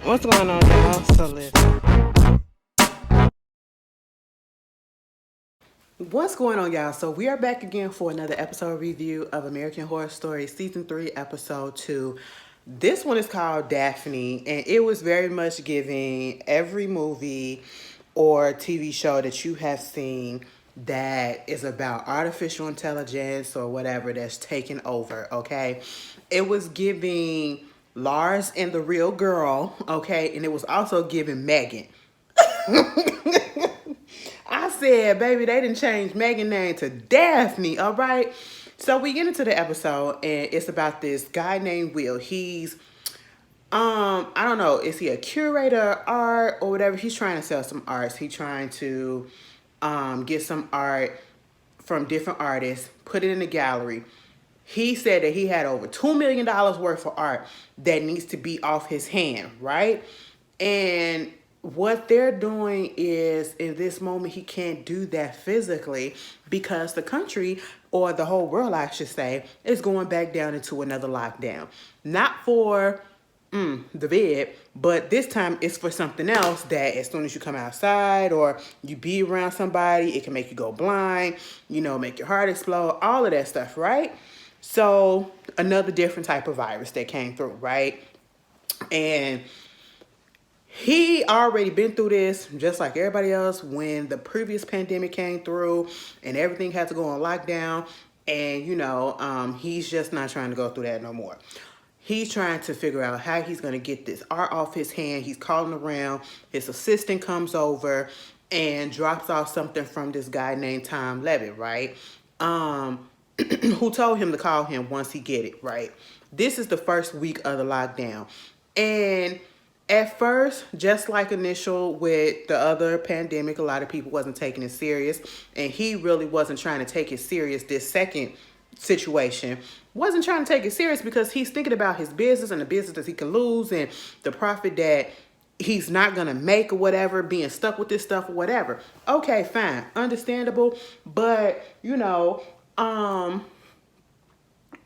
What's going on, y'all? So listen. What's going on, y'all? So we are back again for another episode review of American Horror Story Season 3, Episode 2. This one is called Daphne, and it was very much giving every movie or TV show that you have seen that is about artificial intelligence or whatever that's taken over, okay? It was giving Lars and the Real Girl, okay? And it was also giving Megan. I said, baby, they didn't change Megan's name to Daphne, all right? So we get into the episode, and it's about this guy named Will. He's, I don't know, is he a curator of art or whatever? He's trying to sell some arts. He's trying to get some art from different artists, put it in a gallery. He said that he had over $2 million worth of art that needs to be off his hand, right? And what they're doing is, in this moment, he can't do that physically because the country, or the whole world, I should say, is going back down into another lockdown. Not for the bed, but this time it's for something else that as soon as you come outside or you be around somebody, it can make you go blind, make your heart explode, all of that stuff, right? So another different type of virus that came through, right? And he already been through this just like everybody else when the previous pandemic came through and everything had to go on lockdown. And, he's just not trying to go through that no more. He's trying to figure out how he's going to get this art off his hand. He's calling around. His assistant comes over and drops off something from this guy named Tom Levitt, right? Who told him to call him once he get it, right? This is the first week of the lockdown. And at first, just like initial with the other pandemic, a lot of people wasn't taking it serious. And he really wasn't trying to take it serious. This second situation wasn't trying to take it serious because he's thinking about his business and the business that he can lose and the profit that he's not going to make or whatever, being stuck with this stuff or whatever. Okay, fine. Understandable. But,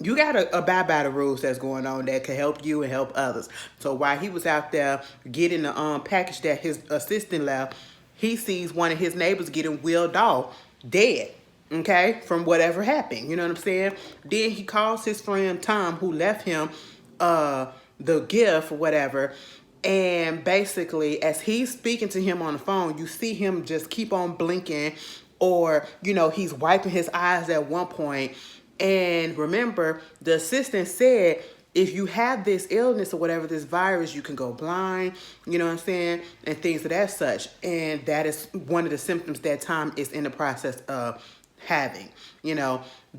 you gotta abide by the rules that's going on that can help you and help others. So while he was out there getting the package that his assistant left, he sees one of his neighbors getting wheeled off dead, okay, from whatever happened. You know what I'm saying? Then he calls his friend Tom, who left him the gift or whatever. And basically, as he's speaking to him on the phone, you see him just keep on blinking, or, he's wiping his eyes at one point. And remember, the assistant said, if you have this illness or whatever, this virus, you can go blind, you know what I'm saying? And things of that such. And that is one of the symptoms that Tom is in the process of having.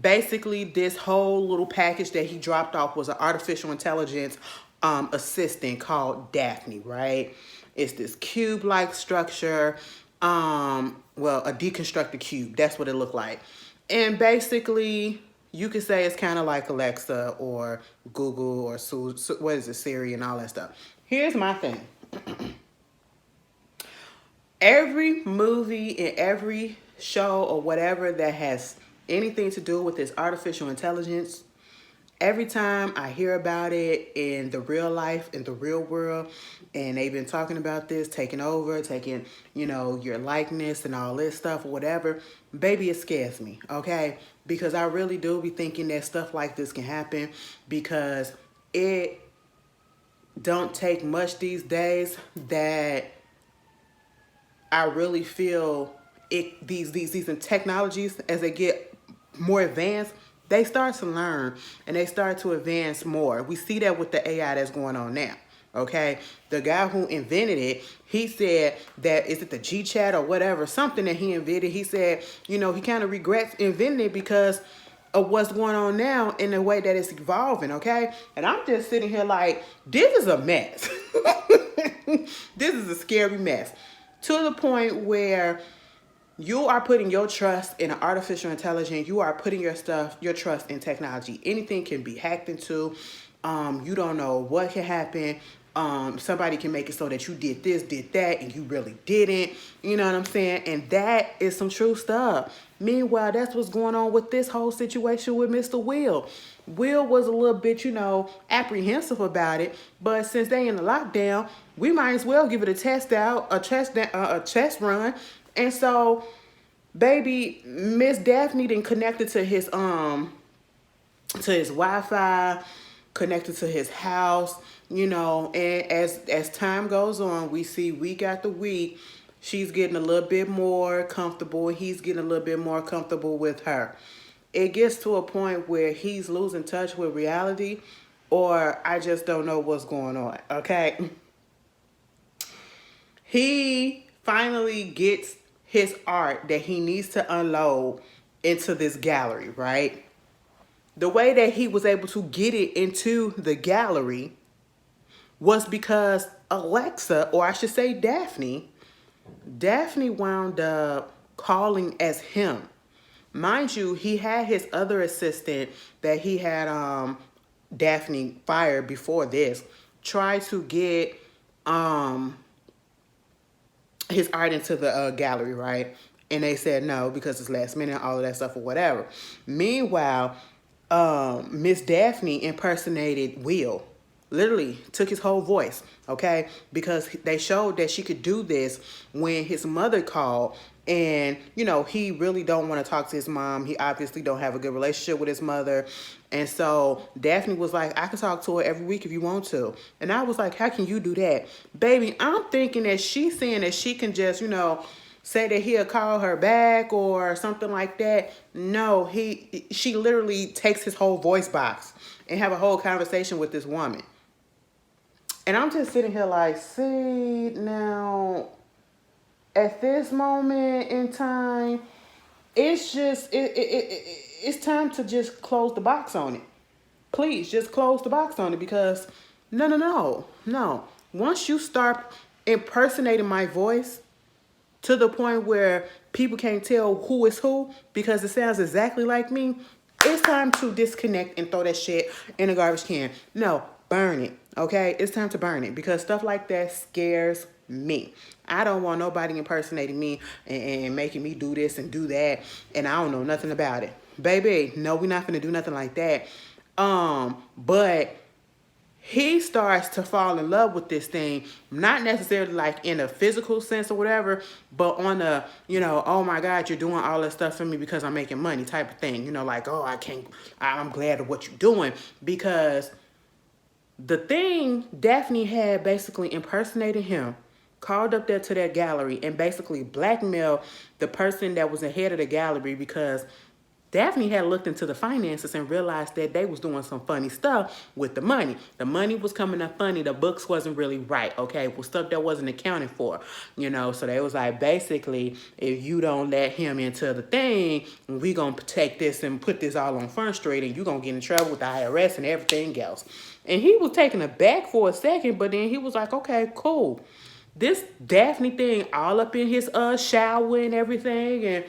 Basically, this whole little package that he dropped off was an artificial intelligence assistant called Daphne, right? It's this cube-like structure, a deconstructed cube. That's what it looked like. And basically, you could say it's kind of like Alexa or Google or Siri and all that stuff. Here's my thing. Every movie and every show or whatever that has anything to do with this artificial intelligence, every time I hear about it in the real life, in the real world, and they've been talking about this, taking over, taking, your likeness and all this stuff or whatever, baby, it scares me, okay? Because I really do be thinking that stuff like this can happen because it don't take much these days that I really feel these technologies, as they get more advanced, they start to learn and they start to advance more. We see that with the AI that's going on now. Okay, the guy who invented it, he said that, is it the G chat or whatever, something that he invented, he said, he kind of regrets inventing it because of what's going on now in the way that it's evolving, okay? And I'm just sitting here like, this is a mess. This is a scary mess. To the point where you are putting your trust in an artificial intelligence. You are putting your trust in technology. Anything can be hacked into. You don't know what can happen. Somebody can make it so that you did this, did that, and you really didn't. You know what I'm saying? And that is some true stuff. Meanwhile, that's what's going on with this whole situation with Mr. Will. Will was a little bit, apprehensive about it. But since they in the lockdown, we might as well give it a test out, a test run. And so, baby, Miss Daphne then connected to his Wi-Fi, connected to his house, and as time goes on, we see week after week, she's getting a little bit more comfortable. He's getting a little bit more comfortable with her. It gets to a point where he's losing touch with reality, or I just don't know what's going on, okay? He finally gets his art that he needs to unload into this gallery, right? The way that he was able to get it into the gallery was because Alexa, or I should say Daphne wound up calling as him. Mind you, he had his other assistant that he had Daphne fired before this, try to get his art into the gallery, right? And they said no because it's last minute, all of that stuff or whatever. Meanwhile, Miss Daphne impersonated Will. Literally took his whole voice, okay? Because they showed that she could do this when his mother called. And, he really don't want to talk to his mom. He obviously don't have a good relationship with his mother. And so Daphne was like, I can talk to her every week if you want to. And I was like, how can you do that? Baby, I'm thinking that she's saying that she can just, say that he'll call her back or something like that. No, she literally takes his whole voice box and have a whole conversation with this woman. And I'm just sitting here like, see, now, at this moment in time, it's just, it's time to just close the box on it. Please, just close the box on it because, no. Once you start impersonating my voice to the point where people can't tell who is who because it sounds exactly like me, it's time to disconnect and throw that shit in a garbage can. No, burn it, okay? It's time to burn it because stuff like that scares me. I don't want nobody impersonating me and making me do this and do that, and I don't know nothing about it. Baby, no, we're not gonna do nothing like that. But he starts to fall in love with this thing, not necessarily like in a physical sense or whatever, but on a, oh my God, you're doing all this stuff for me because I'm making money type of thing. Like, oh, I'm glad of what you're doing. Because the thing Daphne had basically impersonated him, called up there to that gallery and basically blackmailed the person that was ahead of the gallery because Daphne had looked into the finances and realized that they was doing some funny stuff with the money. The money was coming up funny. The books wasn't really right, okay? It was stuff that wasn't accounted for, So they was like, basically, if you don't let him into the thing, we going to take this and put this all on Front Street and you going to get in trouble with the IRS and everything else. And he was taken aback for a second, but then he was like, okay, cool. This Daphne thing all up in his shower and everything, and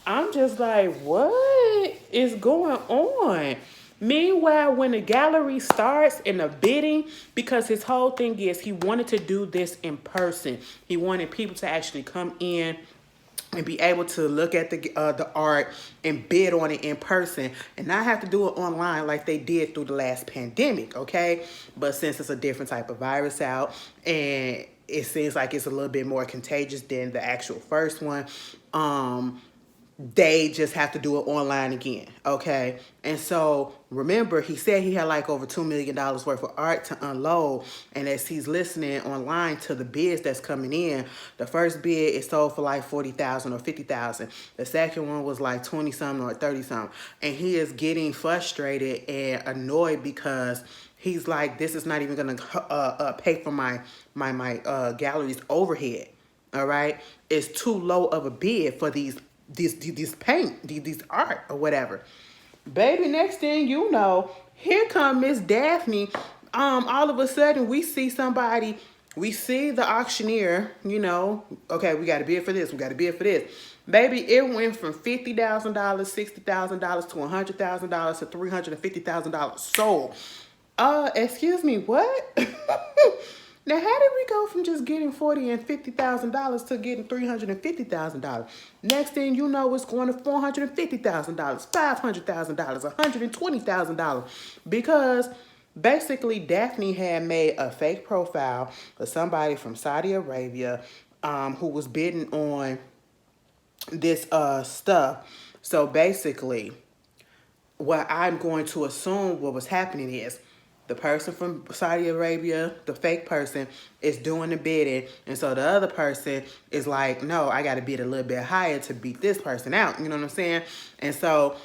I'm just like, what is going on? Meanwhile, when the gallery starts in the bidding, because his whole thing is he wanted to do this in person. He wanted people to actually come in and be able to look at the art and bid on it in person and not have to do it online like they did through the last pandemic, okay? But since it's a different type of virus out and it seems like it's a little bit more contagious than the actual first one, they just have to do it online again, okay? And so, remember, he said he had like over $2 million worth of art to unload, and as he's listening online to the bids that's coming in, the first bid is sold for like $40,000 or $50,000. The second one was like 20-something or 30-something, and he is getting frustrated and annoyed because he's like, this is not even gonna pay for my gallery's overhead, all right? It's too low of a bid for these paint, these art or whatever. Baby, next thing you know, here come Miss Daphne. All of a sudden we see somebody, we see the auctioneer, okay, we got to bid for this, we got to bid for this. Baby, it went from $50,000, $60,000 to $100,000 to $350,000 sold. Excuse me, what? Now, how did we go from just getting $40,000 and $50,000 to getting $350,000? Next thing you know, it's going to $450,000, $500,000, $120,000, because basically Daphne had made a fake profile for somebody from Saudi Arabia, who was bidding on this stuff. So basically, what I'm going to assume what was happening is the person from Saudi Arabia, the fake person, is doing the bidding. And so the other person is like, no, I got to bid a little bit higher to beat this person out. You know what I'm saying? And so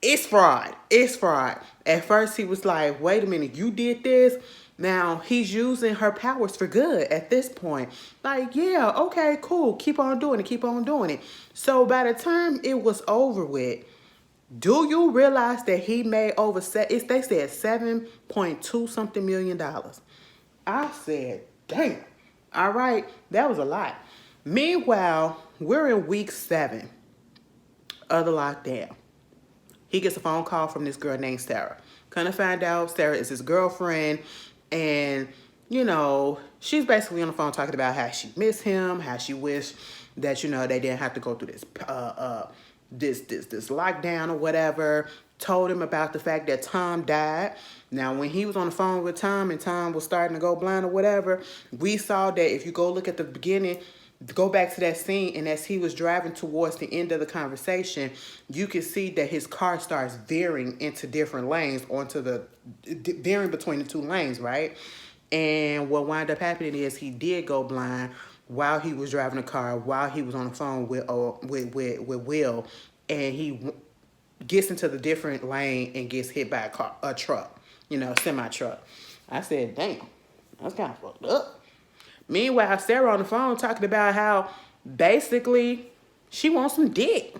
it's fraud. It's fraud. At first he was like, wait a minute, you did this? Now he's using her powers for good at this point. Like, yeah, okay, cool. Keep on doing it. Keep on doing it. So by the time it was over with, do you realize that he made over, they said 7.2 something million dollars? I said, damn. All right, that was a lot. Meanwhile, we're in week 7 of the lockdown. He gets a phone call from this girl named Sarah. Kind of find out Sarah is his girlfriend, and you know, she's basically on the phone talking about how she missed him, how she wished that, you know, they didn't have to go through this lockdown or whatever. Told him about the fact that Tom died. Now, when he was on the phone with Tom and Tom was starting to go blind or whatever, we saw that if you go look at the beginning, go back to that scene, and as he was driving towards the end of the conversation, you can see that his car starts veering into different lanes, veering between the 2 lanes, right? And what wound up happening is he did go blind while he was driving the car, while he was on the phone with Will, and he gets into the different lane and gets hit by a truck, you know, semi truck. I said, damn, that's kind of fucked up. Meanwhile, Sarah on the phone talking about how basically she wants some dick.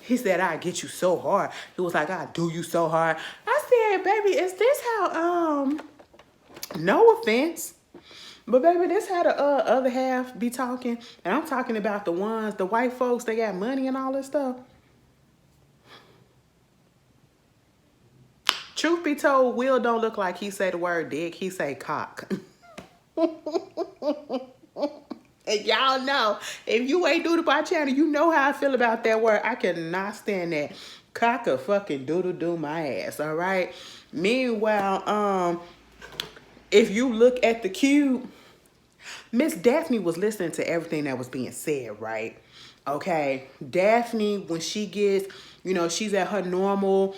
He said, I get you so hard. He was like, I do you so hard. I said, baby, is this how, no offense, but baby, this how the other half be talking. And I'm talking about the white folks, they got money and all this stuff. Truth be told, Will don't look like he say the word dick. He say cock. And y'all know, if you ain't do the by channel, you know how I feel about that word. I cannot stand that. Cock a fucking doodle-doo my ass, all right? Meanwhile, if you look at the cube, Miss Daphne was listening to everything that was being said, right? Okay, Daphne, when she gets, you know, she's at her normal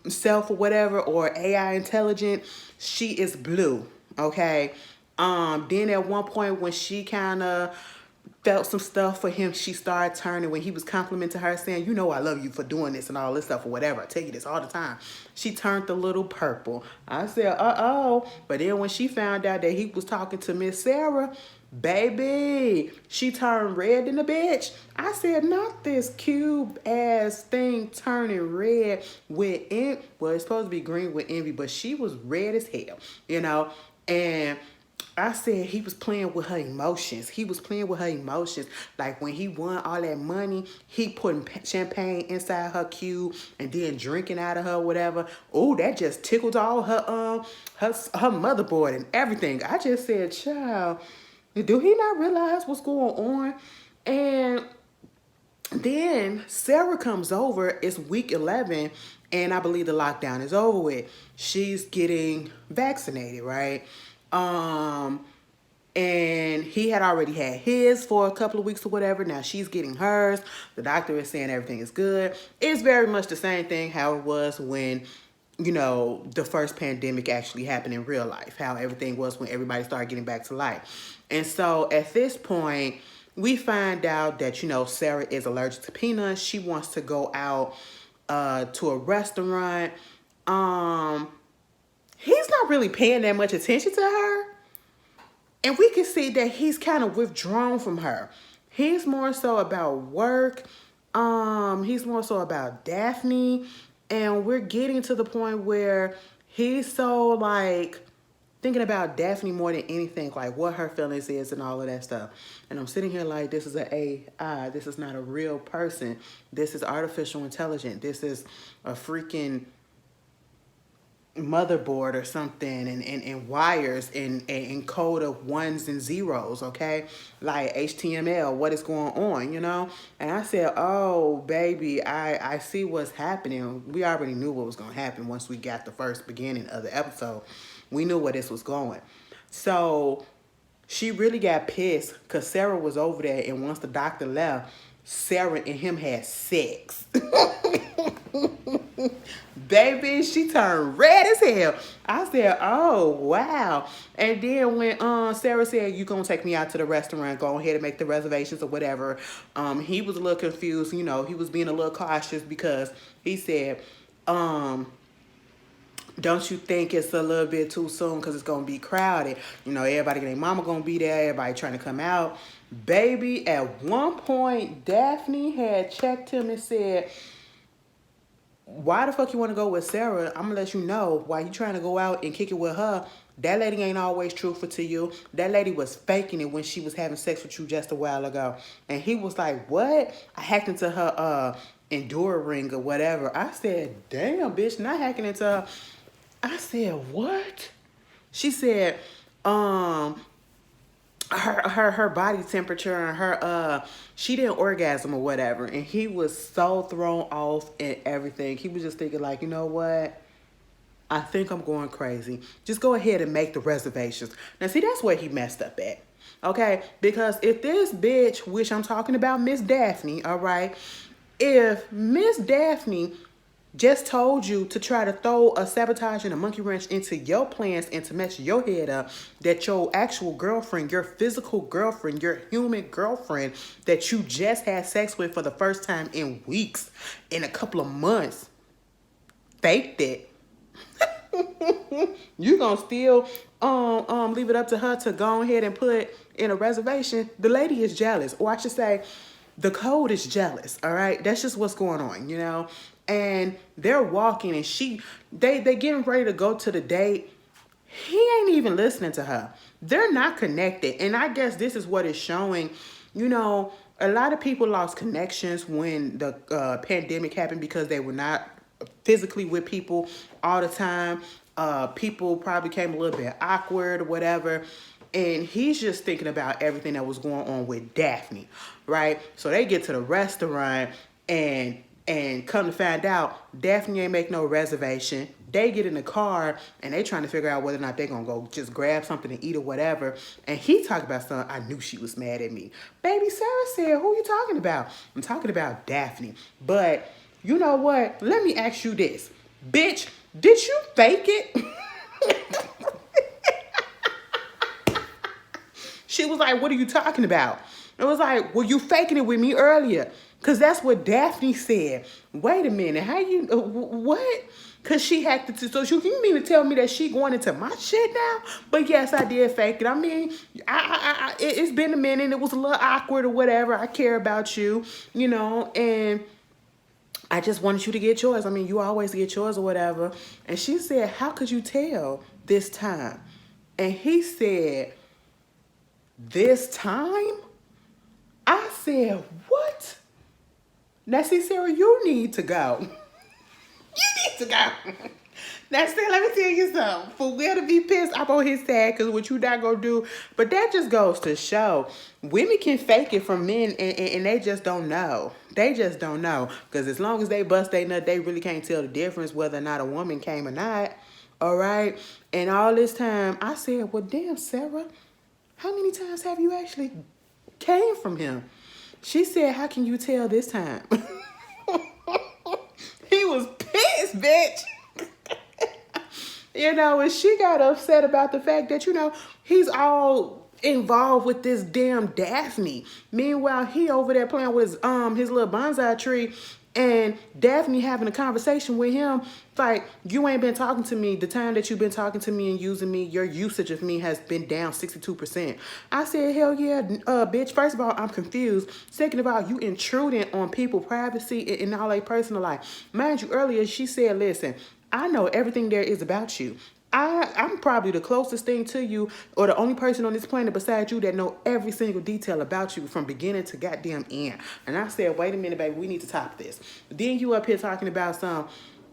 self or whatever, or AI intelligent, she is blue, okay? Then at one point when she kind of felt some stuff for him, she started turning. When he was complimenting her, saying, you know, I love you for doing this and all this stuff or whatever, I tell you this all the time, she turned a little purple. I said, uh-oh. But then when she found out that he was talking to Miss Sarah, baby, she turned red in the bitch. I said, not this cube ass thing turning red with envy. Well, it's supposed to be green with envy, but she was red as hell, you know. And I said he was playing with her emotions. He was playing with her emotions. Like when he won all that money, he putting champagne inside her cube and then drinking out of her, whatever. Oh, that just tickled all her motherboard and everything. I just said, child, do he not realize what's going on? And then Sarah comes over. It's week 11, and I believe the lockdown is over with. She's getting vaccinated, right? And he had already had his for a couple of weeks or whatever. Now she's getting hers. The doctor is saying everything is good. It's very much the same thing how it was when, you know, the first pandemic actually happened in real life, how everything was when everybody started getting back to life. And so at this point, we find out that, you know, Sarah is allergic to peanuts. She wants to go out to a restaurant. He's not really paying that much attention to her. And we can see that he's kind of withdrawn from her. He's more so about work. He's more so about Daphne. And we're getting to the point where he's so like thinking about Daphne more than anything, like what her feelings is and all of that stuff. And I'm sitting here like, this is an AI. This is not a real person. This is artificial intelligence. This is a freaking motherboard or something and wires and code of ones and zeros, okay? Like HTML, what is going on, you know? And I said, oh, baby, I see what's happening. We already knew what was going to happen once we got the first beginning of the episode. We knew where this was going. So she really got pissed because Sarah was over there, and once the doctor left, Sarah and him had sex. Baby, she turned red as hell. I said, oh, wow. And then when Sarah said, you going to take me out to the restaurant, go ahead and make the reservations or whatever, he was a little confused. You know, he was being a little cautious because he said, don't you think it's a little bit too soon because it's going to be crowded? You know, everybody, their mama going to be there, everybody trying to come out. Baby, at one point, Daphne had checked him and said, why the fuck you want to go with Sarah? I'm going to let you know why you trying to go out and kick it with her. That lady ain't always truthful to you. That lady was faking it when she was having sex with you just a while ago. And he was like, what? I hacked into her Endure ring or whatever. I said, damn, bitch, not hacking into her. I said, what? She said, her body temperature and her she didn't orgasm or whatever, and he was so thrown off and everything. He was just thinking like, you know what, I think I'm going crazy. Just go ahead and make the reservations. Now see, that's where he messed up at, okay? Because if this bitch, which I'm talking about Miss Daphne, all right, if Miss Daphne just told you to try to throw a sabotage and a monkey wrench into your plans and to mess your head up, that your actual girlfriend, your physical girlfriend, your human girlfriend that you just had sex with for the first time in weeks, in a couple of months, faked it. You gonna still leave it up to her to go ahead and put in a reservation? The lady is jealous, or I should say, the code is jealous. All right, that's just what's going on, you know. And they're walking, and they getting ready to go to the date. He ain't even listening to her. They're not connected, and I guess this is what is showing. You know, a lot of people lost connections when the pandemic happened because they were not physically with people all the time. People probably became a little bit awkward or whatever. And he's just thinking about everything that was going on with Daphne, right? So they get to the restaurant, and come to find out, Daphne ain't make no reservation. They get in the car, and they trying to figure out whether or not they're going to go just grab something to eat or whatever. And he talked about something. I knew she was mad at me. Baby, Sarah said, who you talking about? I'm talking about Daphne. But you know what? Let me ask you this. Bitch, did you fake it? She was like, what are you talking about? It was like, well, you faking it with me earlier. Because that's what Daphne said. Wait a minute. How you, what? Because she hacked it. So you mean to tell me that she going into my shit now? But yes, I did fake it. I mean, it's been a minute. It was a little awkward or whatever. I care about you, you know, and I just wanted you to get yours. I mean, you always get yours or whatever. And she said, how could you tell this time? And he said, this time? I said, what? Now, see, Sarah, you need to go. You need to go. Now, Sarah, let me tell you something. For Will to be pissed, I'm on his side because what you not going to do. But that just goes to show women can fake it from men, and they just don't know. They just don't know. Because as long as they bust they nut, they really can't tell the difference whether or not a woman came or not. All right? And all this time, I said, well, damn, Sarah, how many times have you actually came from him? She said, how can you tell this time? He was pissed, bitch. You know, and she got upset about the fact that, you know, he's all involved with this damn Daphne. Meanwhile, he over there playing with his little bonsai tree, and Daphne having a conversation with him like, you ain't been talking to me. The time that you've been talking to me and using me, your usage of me has been down 62%. I said, hell yeah, bitch. First of all, I'm confused. Second of all, you intruding on people's privacy and all their personal life. Mind you, earlier she said, listen, I know everything there is about you. I'm probably the closest thing to you, or the only person on this planet besides you that know every single detail about you from beginning to goddamn end. And I said, wait a minute, baby, we need to top this. Then you up here talking about some,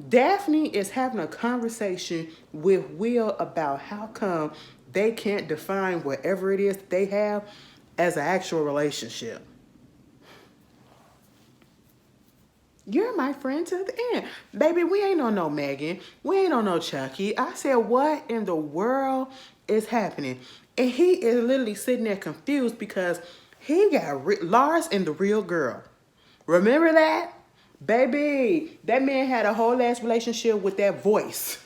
Daphne is having a conversation with Will about how come they can't define whatever it is they have as an actual relationship. You're my friend to the end. Baby, we ain't on no Megan. We ain't on no Chucky. I said, what in the world is happening? And he is literally sitting there confused because he got Lars and the real girl. Remember that? Baby, that man had a whole ass relationship with that voice.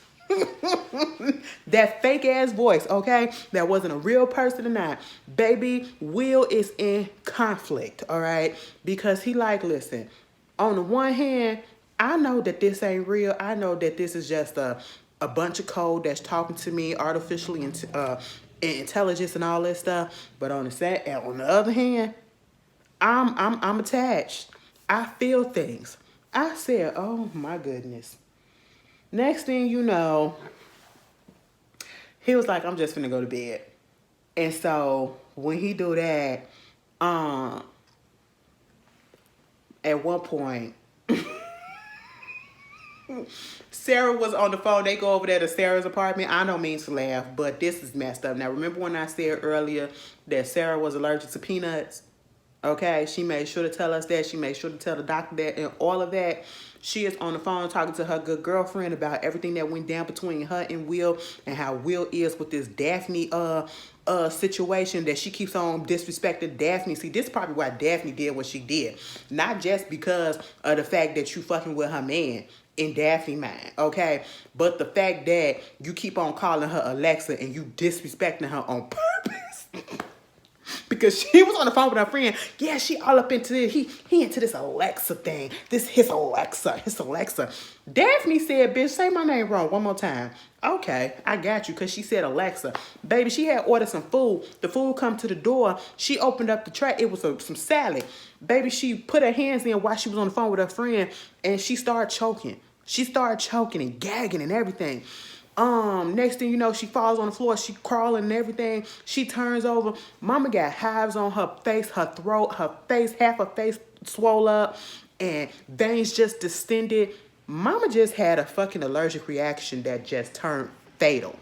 That fake ass voice, okay? That wasn't a real person or not. Baby, Will is in conflict, all right? Because he like, listen, on the one hand, I know that this ain't real. I know that this is just a bunch of code that's talking to me artificially and intelligence and all that stuff. But on the other hand, I'm attached. I feel things. I said, oh my goodness. Next thing you know, he was like, I'm just finna go to bed. And so when he do that, at one point, Sarah was on the phone. They go over there to Sarah's apartment. I don't mean to laugh, but this is messed up. Now, remember when I said earlier that Sarah was allergic to peanuts? Okay, she made sure to tell us that. She made sure to tell the doctor that and all of that. She is on the phone talking to her good girlfriend about everything that went down between her and Will and how Will is with this Daphne situation that she keeps on disrespecting Daphne. See, this is probably why Daphne did what she did. Not just because of the fact that you fucking with her man in Daphne mind, okay? But the fact that you keep on calling her Alexa and you disrespecting her on purpose. Because she was on the phone with her friend. Yeah, she all up into it. He into this Alexa thing. This his Alexa. Daphne said, bitch, say my name wrong one more time. Okay, I got you, because she said Alexa. Baby, she had ordered some food. The food come to the door. She opened up the tray. It was some salad. Baby, she put her hands in while she was on the phone with her friend, and she started choking. She started choking and gagging and everything. Next thing you know, she falls on the floor, she crawling and everything. She turns over. Mama got hives on her face, her throat, her face, half her face swole up, and veins just distended. Mama just had a fucking allergic reaction that just turned fatal.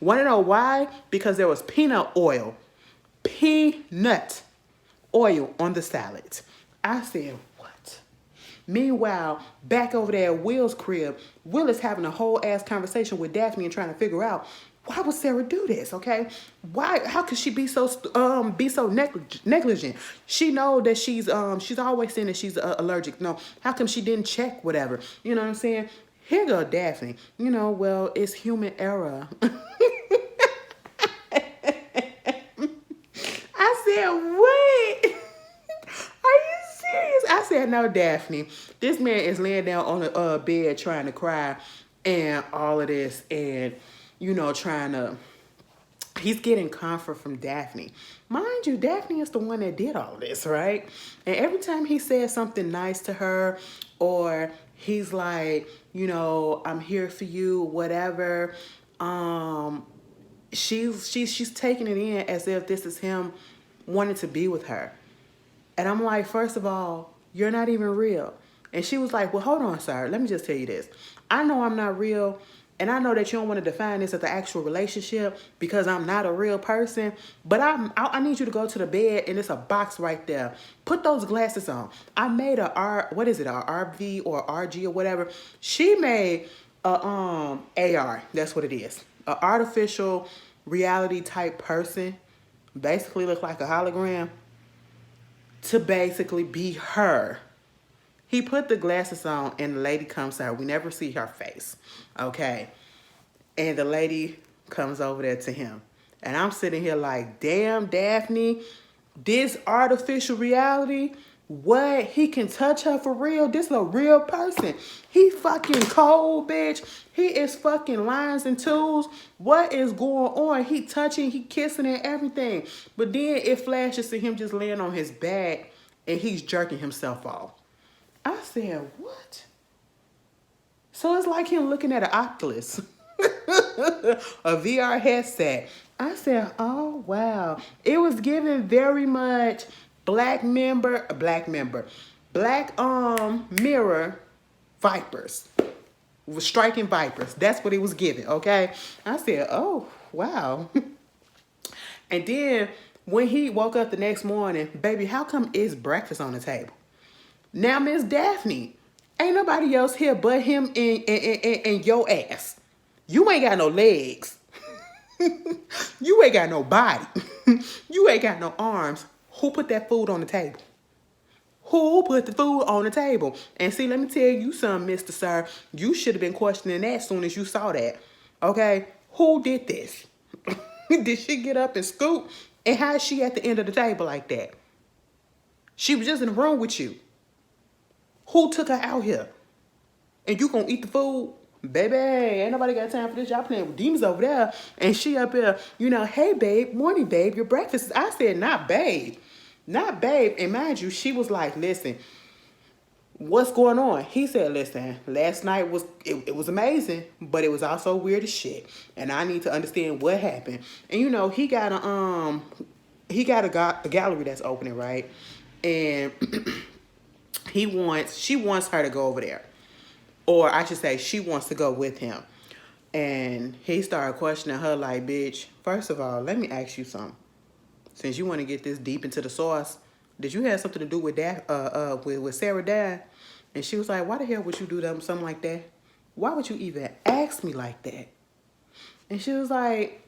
Wanna know why? Because there was peanut oil on the salad. I said, what? Meanwhile, back over there at Will's crib, Will is having a whole ass conversation with Daphne and trying to figure out, why would Sarah do this? Okay, why? How could she be so negligent? She know that she's always saying that she's allergic. No, how come she didn't check whatever? You know what I'm saying? Here go Daphne. You know, well, it's human error. I said, what? Are you serious? I said, no, Daphne. This man is laying down on the bed trying to cry and all of this, and you know, he's getting comfort from Daphne. Mind you, Daphne is the one that did all of this, right? And every time he says something nice to her, or he's like, you know, I'm here for you, whatever, she's taking it in as if this is him wanting to be with her. And I'm like, first of all, you're not even real. And she was like, well, hold on, sir. Let me just tell you this. I know I'm not real, and I know that you don't want to define this as an actual relationship because I'm not a real person, but I need you to go to the bed, and it's a box right there. Put those glasses on. I made a RV or RG or whatever. She made a AR. That's what it is. An artificial reality type person. Basically look like a hologram to basically be her. He put the glasses on, and the lady comes to her. We never see her face, okay? And the lady comes over there to him. And I'm sitting here like, damn, Daphne, this artificial reality, what? He can touch her for real? This is a real person. He fucking cold, bitch. He is fucking lines and twos. What is going on? He touching, he kissing and everything. But then it flashes to him just laying on his back, and he's jerking himself off. I said, what? So it's like him looking at an Oculus, a VR headset. I said, oh, wow. It was given very much Black Mirror Vipers. Was striking vipers. That's what it was giving, okay? I said, oh, wow. And then when he woke up the next morning, baby, how come it's breakfast on the table? Now, Miss Daphne, ain't nobody else here but him and your ass. You ain't got no legs. You ain't got no body. You ain't got no arms. Who put that food on the table? Who put the food on the table? And see, let me tell you something, Mr. Sir. You should have been questioning that as soon as you saw that. Okay? Who did this? Did she get up and scoop? And how is she at the end of the table like that? She was just in the room with you. Who took her out here? And you gonna eat the food? Baby, ain't nobody got time for this. Y'all playing with demons over there. And she up here, hey, babe, morning, babe, your breakfast is... I said, not babe. Not babe. And mind you, she was like, listen, what's going on? He said, listen, last night was it was amazing, but it was also weird as shit. And I need to understand what happened. And he got a gallery that's opening, right? And she wants her to go over there. Or I should say, she wants to go with him. And he started questioning her like, bitch, first of all, let me ask you something. Since you want to get this deep into the sauce, did you have something to do with that, with Sarah dying? And she was like, why the hell would you do something like that? Why would you even ask me like that? And she was like,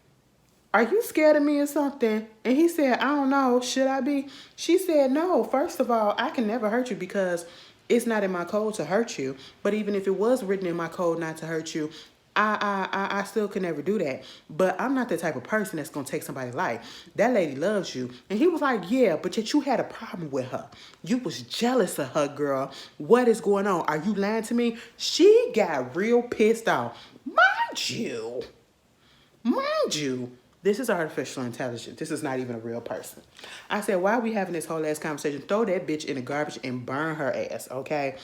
are you scared of me or something? And he said, I don't know. Should I be? She said, no. First of all, I can never hurt you because it's not in my code to hurt you. But even if it was written in my code not to hurt you, I still could never do that. But I'm not the type of person that's going to take somebody's life. That lady loves you. And he was like, yeah, but yet you had a problem with her. You was jealous of her, girl. What is going on? Are you lying to me? She got real pissed off. Mind you, this is artificial intelligence. This is not even a real person. I said, why are we having this whole ass conversation? Throw that bitch in the garbage and burn her ass, okay?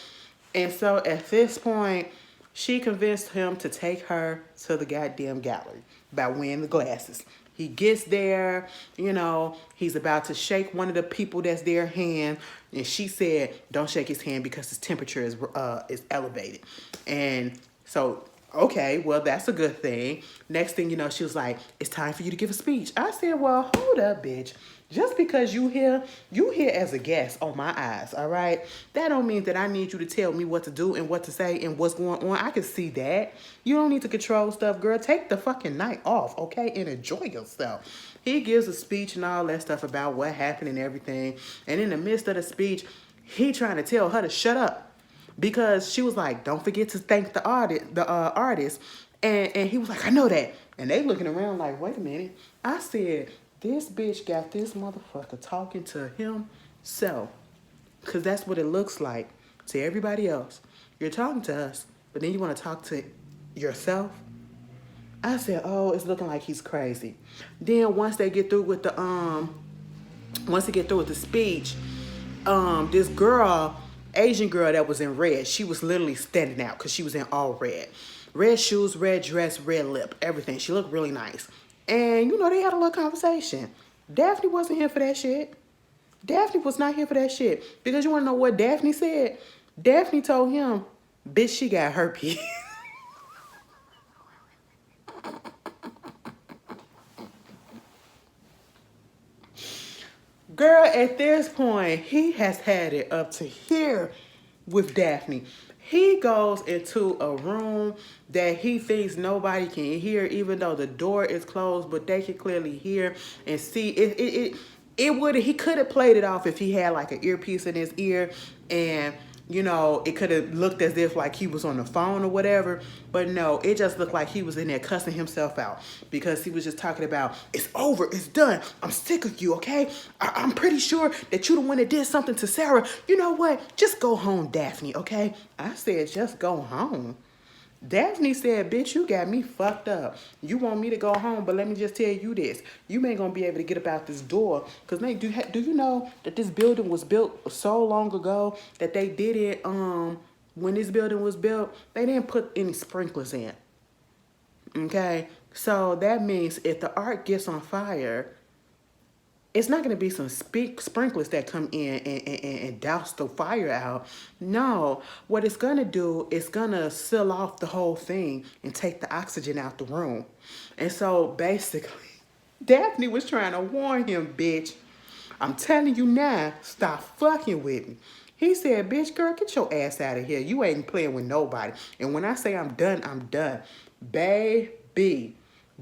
And so at this point, she convinced him to take her to the goddamn gallery by wearing the glasses. He gets there, he's about to shake one of the people that's their hand. And she said, don't shake his hand because his temperature is elevated. And so... okay, well, that's a good thing. Next thing you know, she was like, it's time for you to give a speech. I said, well, hold up, bitch. Just because you here as a guest on my eyes, all right? That don't mean that I need you to tell me what to do and what to say and what's going on. I can see that. You don't need to control stuff, girl. Take the fucking night off, okay? And enjoy yourself. He gives a speech and all that stuff about what happened and everything. And in the midst of the speech, he trying to tell her to shut up. Because she was like, don't forget to thank the artist. And he was like, I know that. And they looking around like, wait a minute. I said, this bitch got this motherfucker talking to himself. Because that's what it looks like to everybody else. You're talking to us, but then you want to talk to yourself? I said, oh, it's looking like he's crazy. Then once they get through with the speech, this girl... Asian girl that was in red, she was literally standing out because she was in all red. Red shoes, red dress, red lip, everything. She looked really nice. And, they had a little conversation. Daphne wasn't here for that shit. Daphne was not here for that shit. Because you want to know what Daphne said? Daphne told him, bitch, she got herpes. Girl, at this point, he has had it up to here with Daphne. He goes into a room that he thinks nobody can hear, even though the door is closed, but they can clearly hear and see. He could have played it off if he had like an earpiece in his ear and it could have looked as if like he was on the phone or whatever. But no, it just looked like he was in there cussing himself out because he was just talking about, it's over, it's done. I'm sick of you, okay? I'm pretty sure that you the one that did something to Sarah. You know what? Just go home, Daphne, okay? I said, just go home. Daphne said, bitch, you got me fucked up. You want me to go home, but let me just tell you this. You ain't gonna be able to get up out this door. Because, do you know that this building was built so long ago that they did it, when this building was built, they didn't put any sprinklers in. Okay? So that means if the art gets on fire, it's not going to be some sprinklers that come in and douse the fire out. No, what it's going to do is going to seal off the whole thing and take the oxygen out the room. And so basically, Daphne was trying to warn him, bitch. I'm telling you now, stop fucking with me. He said, bitch, girl, get your ass out of here. You ain't playing with nobody. And when I say I'm done, I'm done. Baby.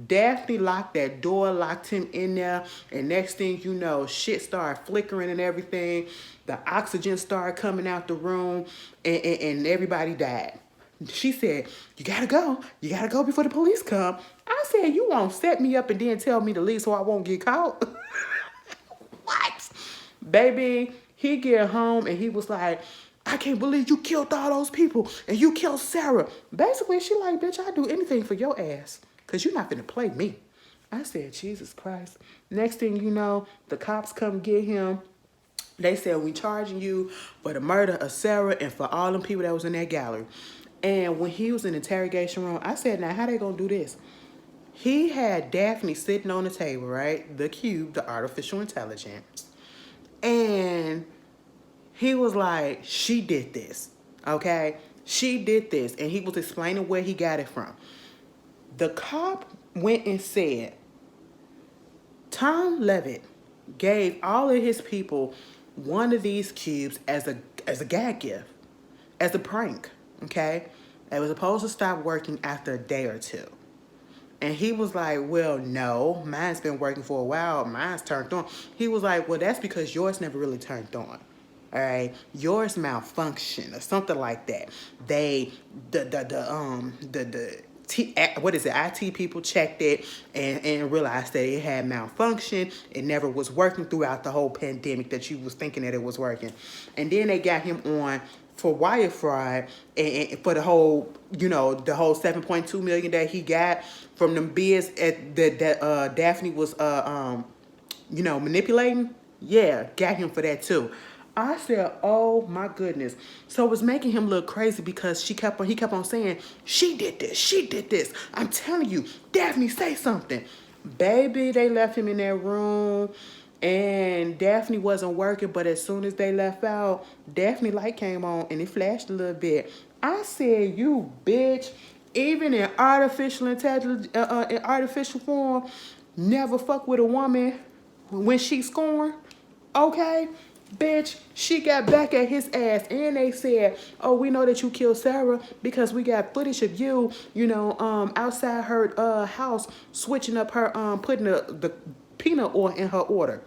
Daphne locked that door, locked him in there, and next thing you know, shit started flickering and everything. The oxygen started coming out the room, and everybody died. She said, you gotta go. You gotta go before the police come. I said, you won't set me up and then tell me to leave so I won't get caught? What? Baby, he get home and he was like, I can't believe you killed all those people and you killed Sarah. Basically, she like, bitch, I'd do anything for your ass because you're not finna play me. I said, Jesus Christ. Next thing you know, the cops come get him. They said, we charging you for the murder of Sarah and for all them people that was in that gallery. And when he was in the interrogation room, I said, now how they gonna do this? He had Daphne sitting on the table, right? The cube, the artificial intelligence. And he was like, she did this, okay? She did this. And he was explaining where he got it from. The cop went and said, Tom Levitt gave all of his people one of these cubes as a gag gift, as a prank, okay? It was supposed to stop working after a day or two. And he was like, well, no, mine's been working for a while. Mine's turned on. He was like, well, that's because yours never really turned on. All right, yours malfunctioned or something like that. What is it? IT people checked it and realized that it had malfunctioned. It never was working throughout the whole pandemic that you was thinking that it was working. And then they got him on for wire fraud and for the whole, the whole 7.2 million that he got from them bids that Daphne was manipulating. Yeah, got him for that too. I said, oh my goodness. So it was making him look crazy because he kept on saying, she did this. I'm telling you, Daphne, say something. Baby, they left him in that room and Daphne wasn't working, but as soon as they left out, Daphne light came on and it flashed a little bit. I said, you bitch, even in artificial intelligence, in artificial form, never fuck with a woman when she scorned, okay? Bitch, she got back at his ass and they said, oh, we know that you killed Sarah because we got footage of you, outside her house switching up her, putting the peanut oil in her order.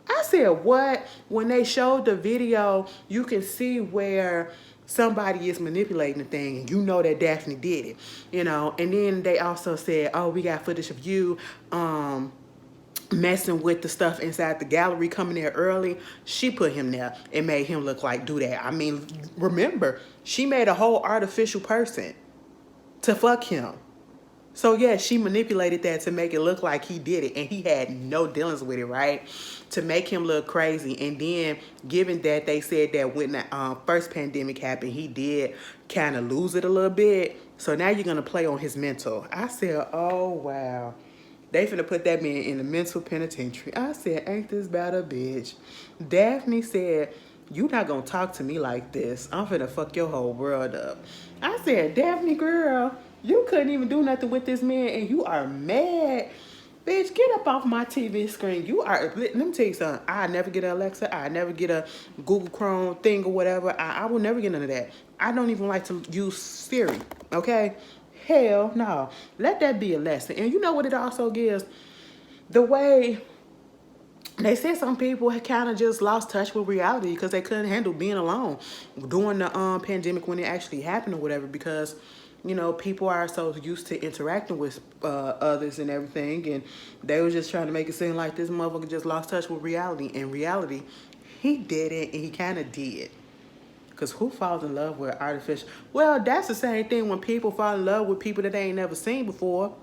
I said, what? When they showed the video, you can see where somebody is manipulating the thing and you know that Daphne did it, and then they also said, oh, we got footage of you, messing with the stuff inside the gallery, coming there early. She put him there and made him look like do that. I mean, remember, she made a whole artificial person to fuck him. So yeah, she manipulated that to make it look like he did it and he had no dealings with it, right? To make him look crazy. And then given that they said that when the first pandemic happened, he did kind of lose it a little bit. So now you're going to play on his mental. I said, oh, wow. They finna put that man in the mental penitentiary. I said, ain't this about a bitch? Daphne said, you not gonna talk to me like this. I'm finna fuck your whole world up. I said, Daphne, girl, you couldn't even do nothing with this man and you are mad. Bitch, get up off my TV screen. Let me tell you something. I never get an Alexa. I never get a Google Chrome thing or whatever. I will never get none of that. I don't even like to use Siri, okay? Hell no. Let that be a lesson. And you know what it also gives? The way they said some people had kind of just lost touch with reality because they couldn't handle being alone during the pandemic when it actually happened or whatever because, people are so used to interacting with others and everything. And they were just trying to make it seem like this motherfucker just lost touch with reality. In reality, he didn't and he kind of did. Because who falls in love with artificial? Well, that's the same thing when people fall in love with people that they ain't never seen before.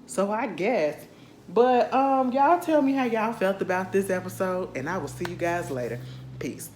So I guess. But y'all tell me how y'all felt about this episode. And I will see you guys later. Peace.